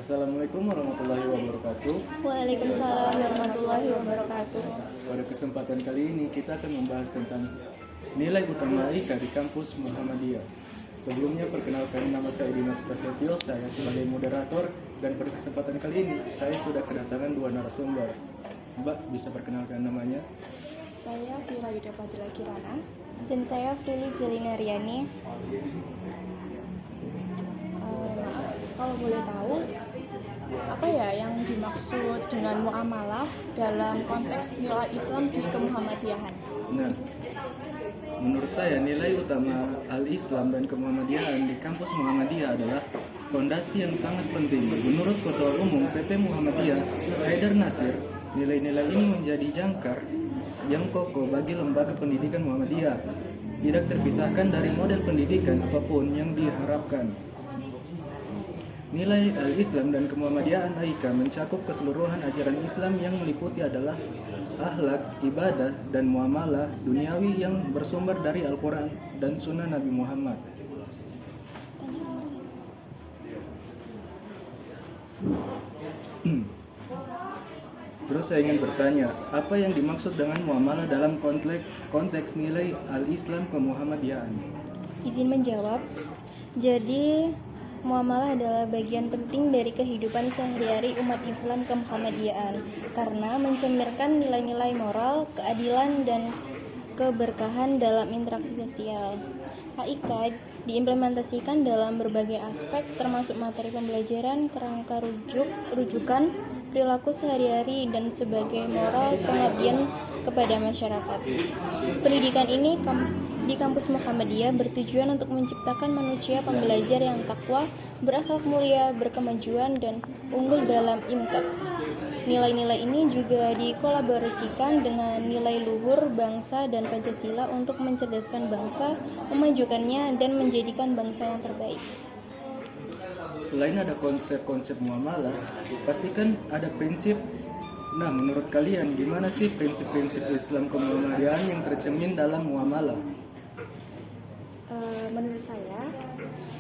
Assalamualaikum warahmatullahi wabarakatuh. Waalaikumsalam warahmatullahi wabarakatuh. Pada kesempatan kali ini kita akan membahas tentang nilai utama IKA di kampus Muhammadiyah. Sebelumnya perkenalkan, nama saya Dimas Prasetyo, saya sebagai moderator, dan pada kesempatan kali ini saya sudah kedatangan dua narasumber. Mbak, bisa perkenalkan namanya? Saya Fira Yuda Fadila Kirana. Dan saya Frili Jelina Riani. Kalau boleh tahu, apa ya yang dimaksud dengan muamalah dalam konteks nilai Islam di kemuhammadiyahan? Nah, menurut saya nilai utama Al-Islam dan kemuhammadiyahan di kampus Muhammadiyah adalah fondasi yang sangat penting. Menurut Ketua Umum PP Muhammadiyah, Haidar Nasir, nilai-nilai ini menjadi jangkar yang kokoh bagi lembaga pendidikan Muhammadiyah, tidak terpisahkan dari model pendidikan apapun yang diharapkan. Nilai Al-Islam dan kemuhammadiyahan AIKA mencakup keseluruhan ajaran Islam yang meliputi adalah akhlak, ibadah, dan muamalah duniawi yang bersumber dari Al-Quran dan Sunnah Nabi Muhammad. Terus saya ingin bertanya, apa yang dimaksud dengan muamalah dalam konteks nilai Al-Islam kemuhammadiyahan? Izin menjawab. Jadi, muamalah adalah bagian penting dari kehidupan sehari-hari umat Islam kemuhammadiyahan karena mencerminkan nilai-nilai moral, keadilan, dan keberkahan dalam interaksi sosial. AIKA diimplementasikan dalam berbagai aspek termasuk materi pembelajaran, kerangka rujukan, perilaku sehari-hari, dan sebagai moral pengabdian kepada masyarakat. Pendidikan ini di kampus Muhammadiyah bertujuan untuk menciptakan manusia pembelajar yang takwa, berakhlak mulia, berkemajuan, dan unggul dalam intaks. Nilai-nilai ini juga dikolaborasikan dengan nilai luhur bangsa dan Pancasila untuk mencerdaskan bangsa, memajukannya, dan menjadikan bangsa yang terbaik. Selain ada konsep-konsep muamalah, pastikan ada prinsip. Nah, menurut kalian gimana sih prinsip-prinsip Islam kemuhammadiyahan yang tercermin dalam muamalah? Menurut saya,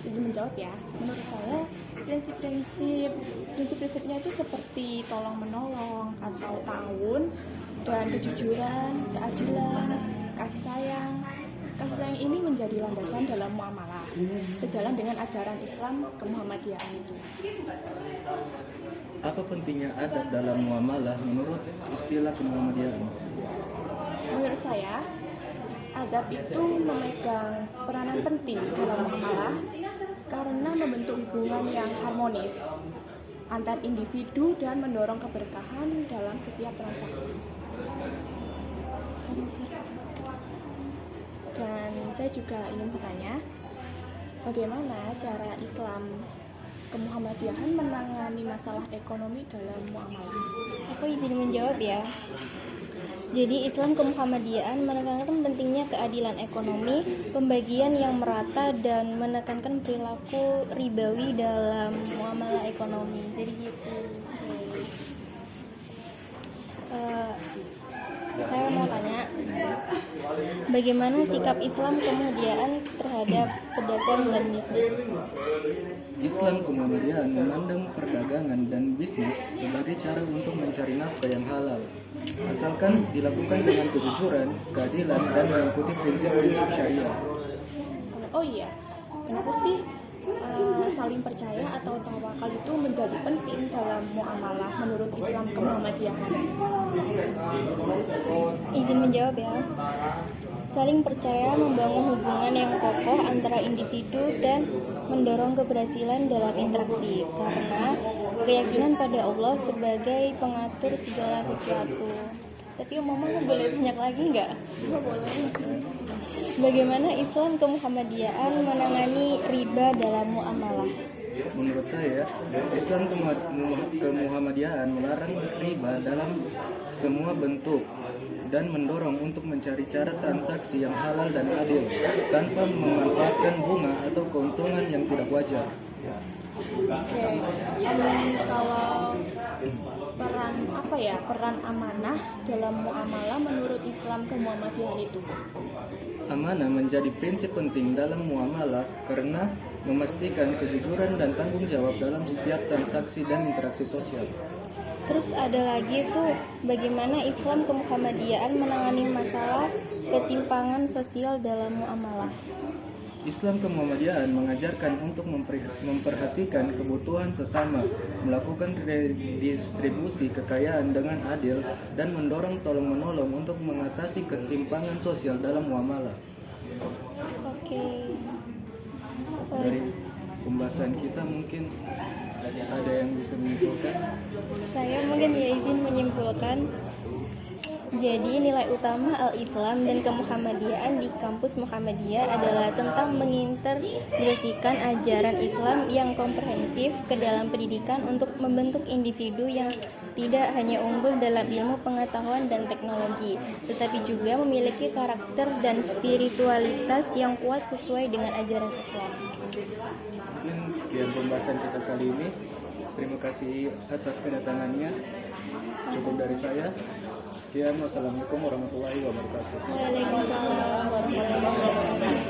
izin menjawab ya. Menurut saya, prinsip-prinsipnya itu seperti tolong menolong atau ta'awun dan kejujuran, keadilan, kasih sayang. Kasih sayang ini menjadi landasan dalam muamalah, sejalan dengan ajaran Islam kemuhammadiyahan itu. Apa pentingnya adab dalam muamalah menurut istilah kemuhammadiyahan? Menurut saya, adab itu memegang peranan penting dalam muamalah karena membentuk hubungan yang harmonis antar individu dan mendorong keberkahan dalam setiap transaksi. Dan saya juga ingin bertanya, bagaimana cara Islam kemuhammadiyahan menangani masalah ekonomi dalam muamalah? Aku izin menjawab ya. Jadi Islam kemuhammadiyahan menekankan pentingnya keadilan ekonomi, pembagian yang merata, dan menekankan perilaku ribawi dalam muamalah ekonomi. Jadi gitu. Saya mau tanya, bagaimana sikap Islam kemuhammadiyahan terhadap pedagang dan bisnis? Islam kemuhammadiyahan memandang perdagangan dan bisnis sebagai cara untuk mencari nafkah yang halal, asalkan dilakukan dengan kejujuran, keadilan, dan mengikuti prinsip-prinsip syariah. Oh iya, kenapa sih saling percaya atau tawakal itu menjadi penting dalam muamalah menurut Islam kemuhammadiyahan? Izin menjawab ya. Saling percaya membangun hubungan yang kokoh antara individu dan mendorong keberhasilan dalam interaksi karena keyakinan pada Allah sebagai pengatur segala sesuatu. Tapi Mama boleh banyak lagi nggak? Bagaimana Islam kemuhammadiyahan menangani riba dalam muamalah? Menurut saya, Islam kemuhammadiyahan melarang riba dalam semua bentuk dan mendorong untuk mencari cara transaksi yang halal dan adil tanpa memanfaatkan bunga atau keuntungan yang tidak wajar. Kalau peran amanah dalam muamalah menurut Islam kemuhammadiyahan itu? amanah menjadi prinsip penting dalam muamalah karena memastikan kejujuran dan tanggung jawab dalam setiap transaksi dan interaksi sosial. Terus ada lagi tuh bagaimana Islam kemuhammadiyaan menangani masalah ketimpangan sosial dalam muamalah. Islam kemuhammadiyaan mengajarkan untuk memperhatikan kebutuhan sesama, melakukan redistribusi kekayaan dengan adil, dan mendorong tolong-menolong untuk mengatasi ketimpangan sosial dalam muamalah. Oke. Dari pembahasan kita mungkin ada yang bisa menyimpulkan? Saya mungkin izin menyimpulkan. Jadi nilai utama Al-Islam dan kemuhammadiyaan di kampus Muhammadiyah adalah tentang mengintegrasikan ajaran Islam yang komprehensif ke dalam pendidikan untuk membentuk individu yang tidak hanya unggul dalam ilmu pengetahuan dan teknologi, tetapi juga memiliki karakter dan spiritualitas yang kuat sesuai dengan ajaran Islam. Mungkin sekian pembahasan kita kali ini. Terima kasih atas kedatangannya. Cukup dari saya. Sekian, wassalamualaikum warahmatullahi wabarakatuh. Waalaikumsalam warahmatullahi wabarakatuh.